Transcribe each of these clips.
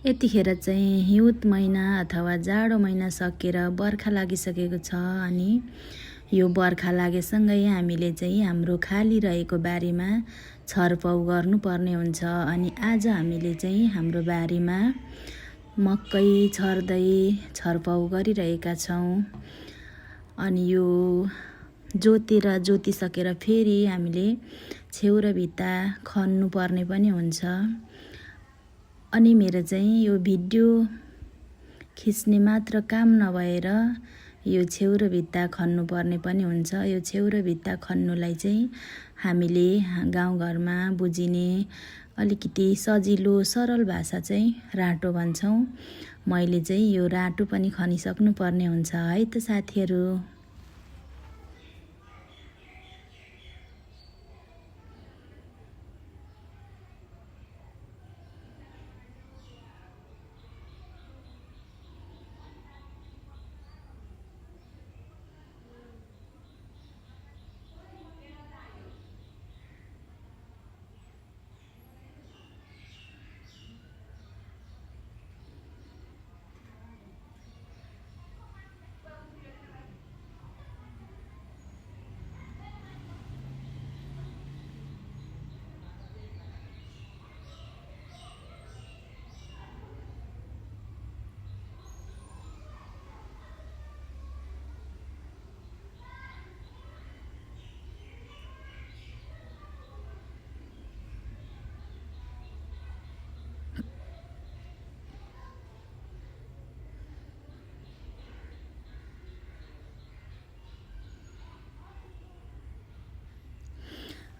यतिखेर चाहिँ हिउँद महिना अथवा जाडो महिना सकेर बर्खा लागिसकेको छ अनि यो बर्खा लागेसँगै हामीले चाहिँ हाम्रो खाली रहेको बारीमा छरपौँ गर्नुपर्ने हुन्छ। अनि आज हामीले चाहिँ हाम्रो बारीमा मकै छर्दै छरपौँ गरिरहेका छौँ। अनि यो जोतिसकेर फेरि हामीले छेउ र भित्ता खन्नुपर्ने पनि हुन्छ। अनि मेरो चाहिँ यो भिडियो खिच्ने मात्र काम नभएर यो छेउ र भित्ता खन्नुपर्ने पनि हुन्छ। यो छेउ र भित्ता खन्नुलाई चाहिँ हामीले गाउँघरमा बुझिने अलिकति सजिलो सरल भाषा चाहिँ राटो भन्छौँ। मैले चाहिँ यो राटो पनि खनिसक्नु पर्ने हुन्छ है त साथीहरू।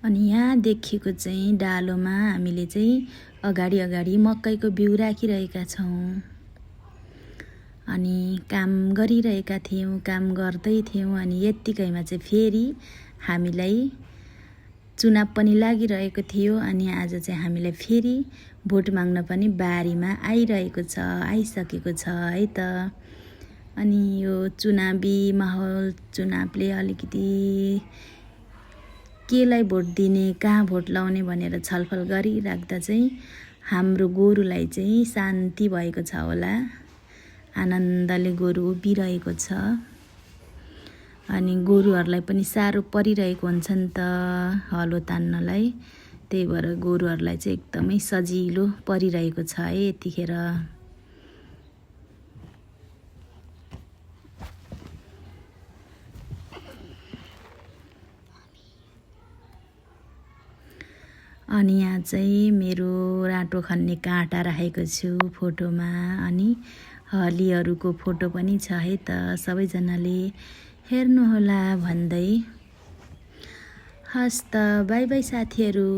अनि यहाँ देखिएको चाहिँ डालोमा हामीले चाहिँ अगाडि मकैको बिउ राखिरहेका छौँ। अनि काम गरिरहेका थियौँ, काम गर्दै थियौँ। अनि यत्तिकैमा चाहिँ फेरि हामीलाई चुनाव पनि लागिरहेको थियो। अनि आज चाहिँ हामीलाई फेरि भोट माग्न पनि बारीमा आइसकेको छ है त। अनि यो चुनावी माहौल, चुनावले अलिकति केलाई भोट दिने, कहाँ भोट लाउने भनेर छलफल गरिराख्दा चाहिँ हाम्रो गोरुलाई चाहिँ शान्ति भएको छ होला। आनन्दले गोरु उभिरहेको छ। अनि गोरुहरूलाई पनि साह्रो परिरहेको हुन्छ नि त हलो तान्नलाई। त्यही भएर गोरुहरूलाई चाहिँ एकदमै सजिलो परिरहेको छ है यतिखेर। अनि यहाँ चाहिँ मेरो राटो खन्ने काँटा राखेको छु फोटोमा। अनि हलीहरूको फोटो पनि छ है त। सबैजनाले हेर्नुहोला भन्दै। हस् त, बाई बाई साथीहरू।